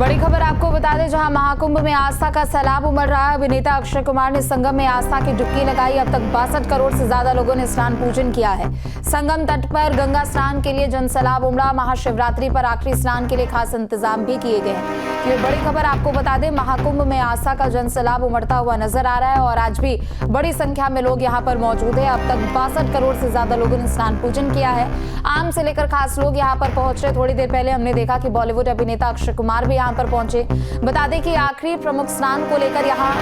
बड़ी खबर आपको बता दें, जहां महाकुंभ में आस्था का सैलाब उमड़ रहा है। अभिनेता अक्षय कुमार ने संगम में आस्था की डुबकी लगाई। अब तक 62 करोड़ से ज्यादा लोगों ने स्नान पूजन किया है। संगम तट पर गंगा स्नान के लिए जन सैलाब उमड़ा। महाशिवरात्रि पर आखिरी स्नान के लिए खास इंतजाम भी किए गए हैं। ये बड़ी खबर आपको बता दें, महाकुंभ में आस्था का जन सैलाब उमड़ता हुआ नजर आ रहा है और आज भी बड़ी संख्या में लोग यहाँ पर मौजूद है। अब तक 62 करोड़ से ज्यादा लोगों ने स्नान पूजन किया है। आम से लेकर खास लोग यहाँ पर पहुंच रहे। थोड़ी देर पहले हमने देखा कि बॉलीवुड अभिनेता अक्षय कुमार भी यहाँ पर पहुंचे। बता दें कि आखिरी प्रमुख स्नान को लेकर यहाँ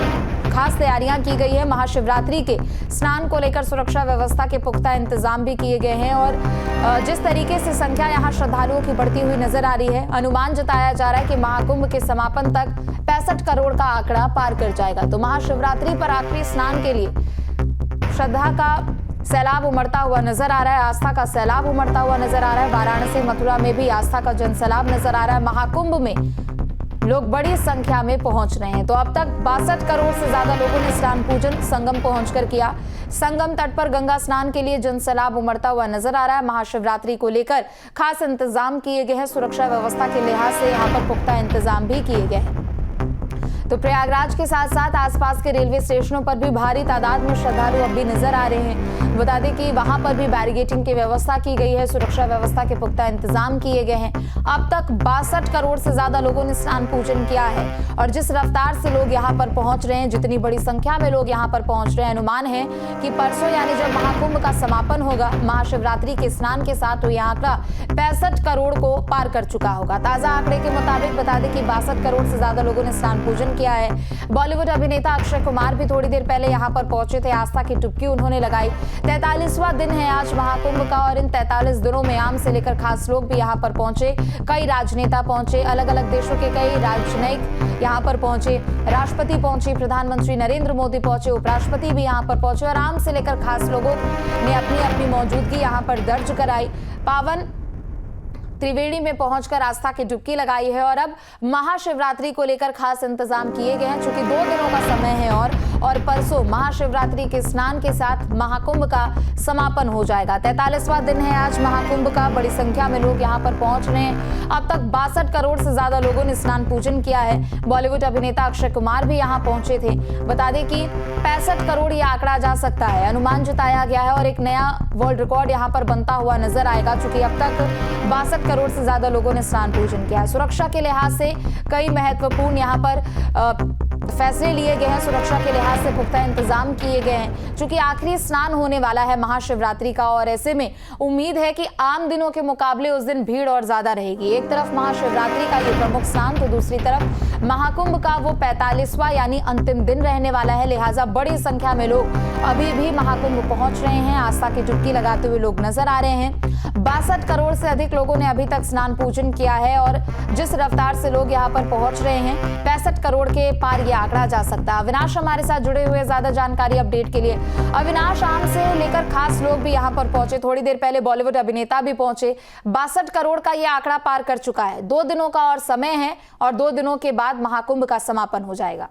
खास तैयारियां की गई है। महाशिवरात्रि के स्नान को लेकर सुरक्षा व्यवस्था के पुख्ता इंतजाम भी किए गए हैं और जिस तरीके से संख्या यहाँ श्रद्धालुओं की बढ़ती हुई नजर आ रही है, अनुमान जताया जा रहा है कि महाकुंभ के समापन तक 65 करोड़ का आंकड़ा पार कर जाएगा। तो महाशिवरात्रि पर आखिरी स्नान के लिए श्रद्धा का सैलाब उमड़ता हुआ नजर आ रहा है, आस्था का सैलाब उमड़ता हुआ नजर आ रहा है। वाराणसी मथुरा में भी आस्था का जन सैलाब नजर आ रहा है। महाकुंभ में लोग बड़ी संख्या में पहुंच रहे हैं। तो अब तक 62 करोड़ से ज्यादा लोगों ने स्नान पूजन संगम पहुंचकर किया। संगम तट पर गंगा स्नान के लिए जन सैलाब उमड़ता हुआ नजर आ रहा है। महाशिवरात्रि को लेकर खास इंतजाम किए गए हैं। सुरक्षा व्यवस्था के लिहाज से यहाँ पर पुख्ता इंतजाम भी किए गए हैं। तो प्रयागराज के साथ साथ आसपास के रेलवे स्टेशनों पर भी भारी तादाद में श्रद्धालु अब भी नजर आ रहे हैं। बता दें कि वहां पर भी बैरिकेडिंग की व्यवस्था की गई है। सुरक्षा व्यवस्था के पुख्ता इंतजाम किए गए हैं। अब तक 62 करोड़ से ज्यादा लोगों ने स्नान पूजन किया है और जिस रफ्तार से लोग यहाँ पर पहुंच रहे हैं, जितनी बड़ी संख्या में लोग यहाँ पर पहुंच रहे हैं, अनुमान है कि परसों यानी जब महाकुंभ का समापन होगा महाशिवरात्रि के स्नान के साथ, तो यह आंकड़ा 65 करोड़ को पार कर चुका होगा। ताजा आंकड़े के मुताबिक बता दें कि 62 करोड़ से ज्यादा लोगों ने स्नान पूजन किया है। बॉलीवुड अभिनेता अक्षय कुमार भी थोड़ी देर पहले यहाँ पर पहुंचे थे। आस्था की डुबकी उन्होंने लगाई। 43वां दिन है आज महाकुंभ का और इन 43 दिनों में आम से लेकर खास लोग भी यहाँ पर पहुंचे। कई राजनेता पहुंचे, अलग अलग देशों के कई राजनयिक यहाँ पर पहुंचे, राष्ट्रपति पहुंचे, प्रधानमंत्री नरेंद्र मोदी पहुंचे, उपराष्ट्रपति भी यहाँ पर पहुंचे और आम से लेकर खास लोगों ने अपनी अपनी मौजूदगी यहाँ पर दर्ज कराई। पावन त्रिवेणी में पहुंचकर आस्था की डुबकी लगाई है और अब महाशिवरात्रि को लेकर खास इंतजाम किए गए हैं। चूंकि 2 दिनों का समय है और परसों महाशिवरात्रि के स्नान के साथ महाकुंभ का समापन हो जाएगा। 43वां दिन है आज महाकुंभ का। बड़ी संख्या में लोग यहां पर पहुंच रहे हैं। अब तक 62 करोड़ से ज्यादा लोगों ने स्नान पूजन किया है। बॉलीवुड अभिनेता अक्षय कुमार भी यहाँ पहुंचे थे। बता दें कि 65 करोड़ ये आंकड़ा जा सकता है, अनुमान जताया गया है और एक नया वर्ल्ड रिकॉर्ड यहाँ पर बनता हुआ नजर आएगा। चूंकि अब तक 62 करोड़ से ज्यादा लोगों ने स्नान पूजन किया है। सुरक्षा के लिहाज से कई महत्वपूर्ण यहाँ पर फैसले लिए गए हैं। सुरक्षा के लिहाज से पुख्ता इंतजाम किए गए हैं। चूंकि आखिरी स्नान होने वाला है महाशिवरात्रि का और ऐसे में उम्मीद है कि आम दिनों के मुकाबले उस दिन भीड़ और ज्यादा रहेगी। एक तरफ महाशिवरात्रि का ये प्रमुख स्नान, तो दूसरी तरफ महाकुंभ का वो 45वां यानी अंतिम दिन रहने वाला है। लिहाजा बड़ी संख्या में लोग अभी भी महाकुंभ पहुंच रहे हैं। आस्था की डुबकी लगाते हुए लोग नजर आ रहे हैं। 62 करोड़ से अधिक लोगों ने अभी तक स्नान पूजन किया है और जिस रफ्तार से लोग यहाँ पर पहुंच रहे हैं, 65 करोड़ के पार ये आंकड़ा जा सकता है। अविनाश हमारे साथ जुड़े हुए ज्यादा जानकारी अपडेट के लिए। अविनाश, आम से लेकर खास लोग भी यहाँ पर पहुंचे। थोड़ी देर पहले बॉलीवुड अभिनेता भी पहुंचे। 62 करोड़ का ये आंकड़ा पार कर चुका है। 2 दिनों का और समय है और 2 दिनों के बाद महाकुंभ का समापन हो जाएगा।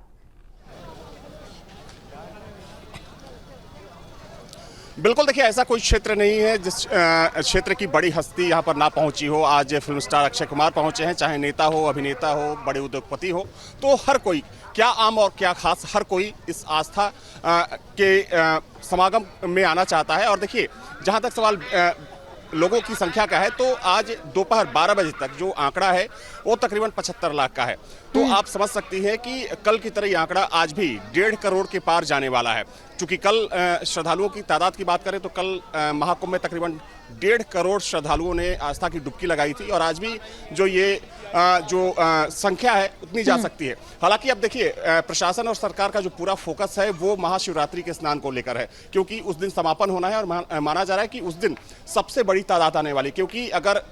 बिल्कुल, देखिए ऐसा कोई क्षेत्र नहीं है जिस क्षेत्र की बड़ी हस्ती यहाँ पर ना पहुंची हो। आज फिल्म स्टार अक्षय कुमार पहुंचे हैं, चाहे नेता हो, अभिनेता हो, बड़े उद्योगपति हो, तो हर कोई, क्या आम और क्या खास, हर कोई इस आस्था के समागम में आना चाहता है। और देखिए, जहाँ तक सवाल लोगों की संख्या का है, तो आज दोपहर 12 बजे तक जो आंकड़ा है वो तकरीबन 75 लाख का है। तो आप समझ सकती हैं कि कल की तरह ये आंकड़ा आज भी 1.5 करोड़ के पार जाने वाला है। क्योंकि कल श्रद्धालुओं की तादाद की बात करें तो कल महाकुंभ में तकरीबन 1.5 करोड़ श्रद्धालुओं ने आस्था की डुबकी लगाई थी और आज भी जो ये संख्या है उतनी जा सकती है। हालांकि अब देखिए, प्रशासन और सरकार का जो पूरा फोकस है वो महाशिवरात्रि के स्नान को लेकर है, क्योंकि उस दिन समापन होना है और माना जा रहा है कि उस दिन सबसे बड़ी तादाद आने वाली। क्योंकि अगर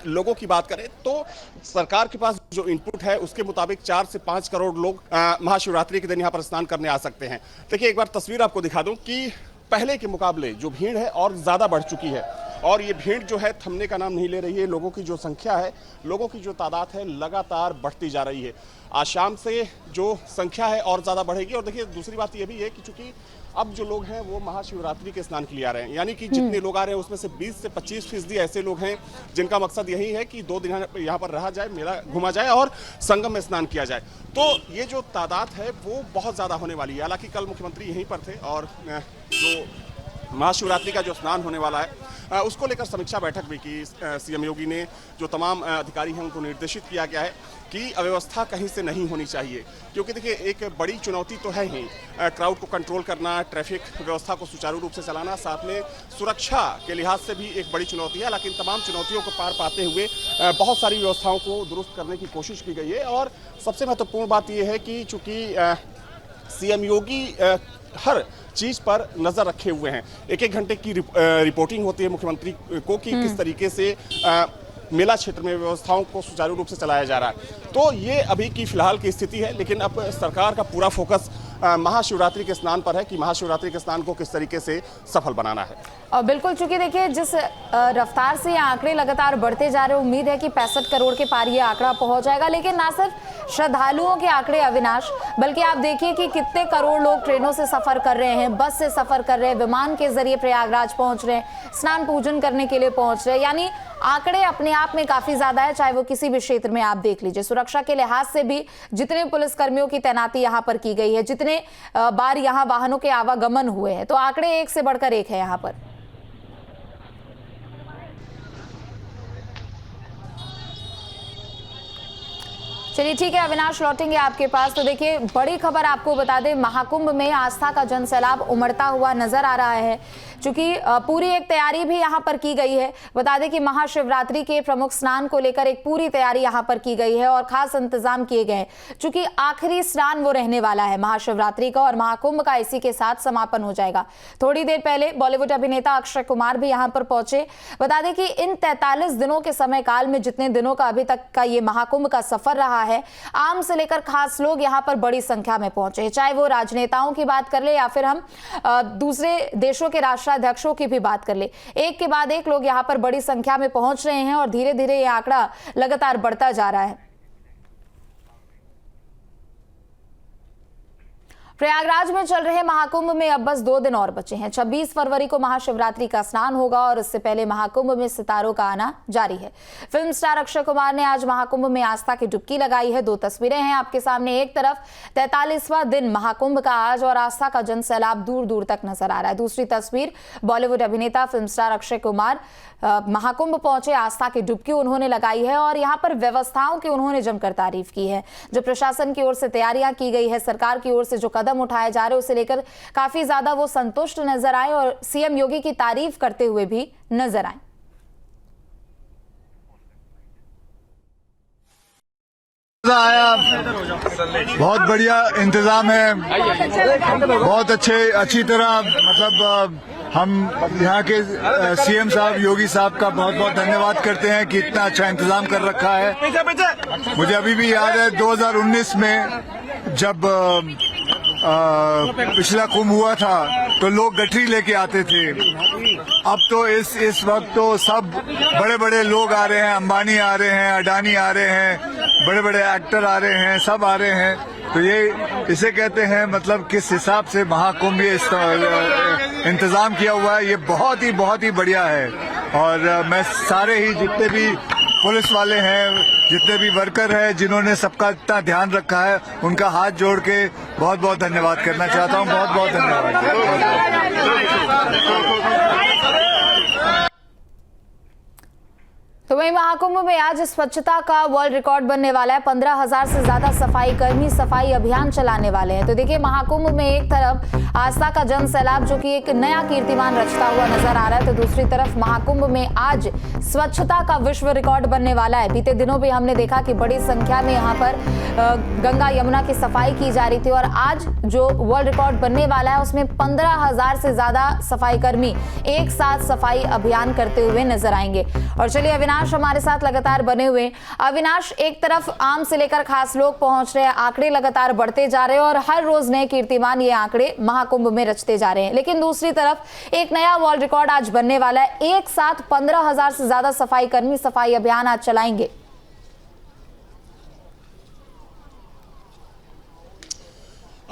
लोगों की बात करें तो सरकार के पास जो इनपुट है उसके मुताबिक 4 से 5 करोड़ लोग महाशिवरात्रि के दिन यहाँ पर स्नान करने आ सकते हैं। देखिए, एक बार तस्वीर आपको दिखा दूं कि पहले के मुकाबले जो भीड़ है और ज़्यादा बढ़ चुकी है और ये भीड़ जो है थमने का नाम नहीं ले रही है। लोगों की जो संख्या है, लोगों की जो तादाद है, लगातार बढ़ती जा रही है। आज शाम से जो संख्या है और ज़्यादा बढ़ेगी। और देखिए, दूसरी बात ये भी है कि चूंकि अब जो लोग हैं वो महाशिवरात्रि के स्नान के लिए आ रहे हैं, यानी कि जितने लोग आ रहे हैं उसमें से 20 से 25% ऐसे लोग हैं जिनका मकसद यही है कि 2 दिन यहाँ पर रहा जाए, मेला घूमा जाए और संगम में स्नान किया जाए। तो ये जो तादाद है वो बहुत ज़्यादा होने वाली है। हालांकि कल मुख्यमंत्री यहीं पर थे और जो महाशिवरात्रि का जो स्नान होने वाला है उसको लेकर समीक्षा बैठक भी की। सीएम योगी ने जो तमाम अधिकारी हैं उनको निर्देशित किया गया है कि अव्यवस्था कहीं से नहीं होनी चाहिए, क्योंकि देखिए एक बड़ी चुनौती तो है ही क्राउड को कंट्रोल करना, ट्रैफिक व्यवस्था को सुचारू रूप से चलाना, साथ में सुरक्षा के लिहाज से भी एक बड़ी चुनौती है। लेकिन तमाम चुनौतियों को पार पाते हुए बहुत सारी व्यवस्थाओं को दुरुस्त करने की कोशिश की गई है। और सबसे महत्वपूर्ण बात यह है कि चूँकि सीएम योगी हर चीज़ पर नज़र रखे हुए हैं, एक घंटे की रिपोर्टिंग होती है मुख्यमंत्री को कि किस तरीके से मेला क्षेत्र में व्यवस्थाओं को सुचारू रूप से चलाया जा रहा है। तो ये अभी की फिलहाल की स्थिति है, लेकिन अब सरकार का पूरा फोकस महाशिवरात्रि के स्नान पर है कि महाशिवरात्रि के स्नान को किस तरीके से सफल बनाना है। और बिल्कुल, चूंकि देखिए जिस रफ्तार से ये आंकड़े लगातार बढ़ते जा रहे हैं, उम्मीद है कि 65 करोड़ के पार ये आंकड़ा पहुंच जाएगा। लेकिन ना सिर्फ श्रद्धालुओं के आंकड़े अविनाश, बल्कि आप देखिए कि कितने करोड़ लोग ट्रेनों से सफर कर रहे हैं, बस से सफर कर रहे हैं, विमान के जरिए प्रयागराज पहुंच रहे हैं, स्नान पूजन करने के लिए पहुंच रहे हैं। यानी आंकड़े अपने आप में काफी ज्यादा है, चाहे वो किसी भी क्षेत्र में आप देख लीजिए। सुरक्षा के लिहाज से भी जितने पुलिसकर्मियों की तैनाती यहाँ पर की गई है, जितने बार यहाँ वाहनों के आवागमन हुए हैं, तो आंकड़े एक से बढ़कर एक है यहाँ पर। चलिए ठीक है अविनाश, लौटेंगे आपके पास। तो देखिए बड़ी खबर आपको बता दें, महाकुंभ में आस्था का जनसैलाब उमड़ता हुआ नजर आ रहा है, क्योंकि पूरी एक तैयारी भी यहां पर की गई है। बता दें कि महाशिवरात्रि के प्रमुख स्नान को लेकर एक पूरी तैयारी यहां पर की गई है और खास इंतजाम किए गए हैं, क्योंकि आखिरी स्नान वो रहने वाला है महाशिवरात्रि का और महाकुंभ का इसी के साथ समापन हो जाएगा। थोड़ी देर पहले बॉलीवुड अभिनेता अक्षय कुमार भी यहां पर पहुंचे। बता दें कि इन 43 दिनों के समय काल में, जितने दिनों का अभी तक का ये महाकुंभ का सफर रहा है, आम से लेकर खास लोग यहां पर बड़ी संख्या में पहुंचे, चाहे वो राजनेताओं की बात कर ले या फिर हम दूसरे देशों के राष्ट्राध्यक्षों की भी बात कर ले। एक के बाद एक लोग यहां पर बड़ी संख्या में पहुंच रहे हैं और धीरे धीरे यह आंकड़ा लगातार बढ़ता जा रहा है। प्रयागराज में चल रहे महाकुंभ में अब बस 2 दिन और बचे हैं। 26 फरवरी को महाशिवरात्रि का स्नान होगा और इससे पहले महाकुंभ में सितारों का आना जारी है। फिल्म स्टार अक्षय कुमार ने आज महाकुंभ में आस्था की डुबकी लगाई है। 2 तस्वीरें हैं आपके सामने। एक तरफ 43वां दिन महाकुंभ का आज और आस्था का जनसैलाब दूर दूर तक नजर आ रहा है। दूसरी तस्वीर बॉलीवुड अभिनेता फिल्म स्टार अक्षय कुमार महाकुंभ पहुंचे, आस्था की डुबकी उन्होंने लगाई है और यहाँ पर व्यवस्थाओं की उन्होंने जमकर तारीफ की है। जो प्रशासन की ओर से तैयारियां की गई है, सरकार की ओर से जो कदम उठाए जा रहे हैं, उसे लेकर काफी ज्यादा वो संतुष्ट नजर आए और सीएम योगी की तारीफ करते हुए भी नजर आए। बहुत बढ़िया इंतजाम है, बहुत अच्छी तरह, मतलब हम यहाँ के सीएम साहब योगी साहब का बहुत बहुत धन्यवाद करते हैं कि इतना अच्छा इंतजाम कर रखा है। मुझे अभी भी याद है 2019 में जब पिछला कुंभ हुआ था तो लोग गठरी लेके आते थे। अब तो इस वक्त तो सब बड़े बड़े लोग आ रहे हैं, अंबानी आ रहे हैं, अडानी आ रहे हैं, बड़े बड़े एक्टर आ रहे हैं, सब आ रहे हैं। तो ये इसे कहते हैं, मतलब किस हिसाब से महाकुंभ ये इंतजाम किया हुआ है, ये बहुत ही बढ़िया है। और मैं सारे ही जितने भी पुलिस वाले हैं, जितने भी वर्कर हैं, जिन्होंने सबका इतना ध्यान रखा है, उनका हाथ जोड़ के बहुत बहुत धन्यवाद करना चाहता हूँ। बहुत बहुत धन्यवाद। तो वहीं महाकुंभ में आज स्वच्छता का वर्ल्ड रिकॉर्ड बनने वाला है। 15,000 से ज्यादा सफाई कर्मी सफाई अभियान चलाने वाले हैं। तो देखिए महाकुंभ में एक तरफ आस्था का जन सैलाब जो कि एक नया कीर्तिमान रचता हुआ नजर आ रहा है, तो दूसरी तरफ महाकुंभ में आज स्वच्छता का विश्व रिकॉर्ड बनने वाला है। बीते दिनों भी हमने देखा कि बड़ी संख्या में यहाँ पर गंगा यमुना की सफाई की जा रही थी और आज जो वर्ल्ड रिकॉर्ड बनने वाला है उसमें 15,000 से ज्यादा सफाई कर्मी एक साथ सफाई अभियान करते हुए नजर आएंगे। और चलिए अविनाश हमारे साथ लगातार बने हुए। अविनाश, एक तरफ आम से लेकर खास लोग पहुंच रहे हैं, आंकड़े लगातार बढ़ते जा रहे हैं और हर रोज नए कीर्तिमान ये आंकड़े महाकुंभ में रचते जा रहे हैं, लेकिन दूसरी तरफ एक नया वर्ल्ड रिकॉर्ड आज बनने वाला है। एक साथ 15,000 से ज्यादा सफाई कर्मी सफाई अभियान आज चलाएंगे।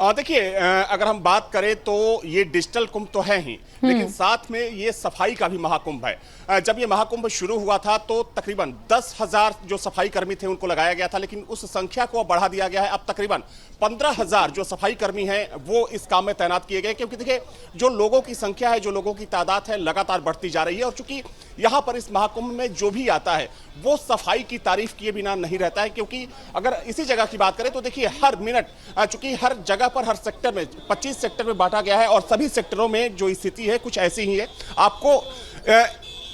देखिए, अगर हम बात करें तो ये डिजिटल कुंभ तो है ही, लेकिन साथ में ये सफाई का भी महाकुंभ है। जब ये महाकुंभ शुरू हुआ था तो तकरीबन 10,000 जो सफाई कर्मी थे उनको लगाया गया था, लेकिन उस संख्या को अब बढ़ा दिया गया है। अब तकरीबन 15,000 जो सफाई कर्मी हैं वो इस काम में तैनात किए गए, क्योंकि देखिए जो लोगों की संख्या है, जो लोगों की तादाद है, लगातार बढ़ती जा रही है। और चूंकि यहाँ पर इस महाकुंभ में जो भी आता है वो सफाई की तारीफ किए बिना नहीं रहता है, क्योंकि अगर इसी जगह की बात करें तो देखिए हर मिनट, चूंकि हर जगह पर, हर सेक्टर में 25 सेक्टर में बांटा गया है और सभी सेक्टरों में जो स्थिति है कुछ ऐसी ही है। आपको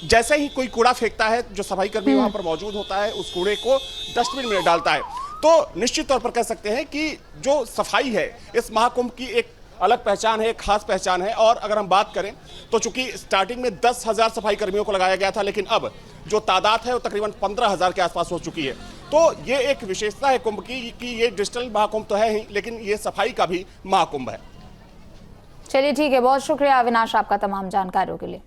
जैसे ही कोई कूड़ा फेंकता है, जो सफाई कर्मी वहां पर मौजूद होता है उस कूड़े को डस्टबिन में डालता है। तो निश्चित तौर पर कह सकते हैं कि जो सफाई है इस महाकुंभ की एक अलग पहचान है, एक खास पहचान है। और अगर हम बात करें तो चूंकि स्टार्टिंग में 10,000 सफाई कर्मियों को लगाया गया था, लेकिन अब जो तादाद है वो तकरीबन 15,000 के आसपास हो चुकी है। तो ये एक विशेषता है कुंभ की कि ये डिजिटल महाकुंभ तो है ही, लेकिन ये सफाई का भी महाकुंभ है। चलिए ठीक है, बहुत शुक्रिया अविनाश आपका तमाम जानकारियों के लिए।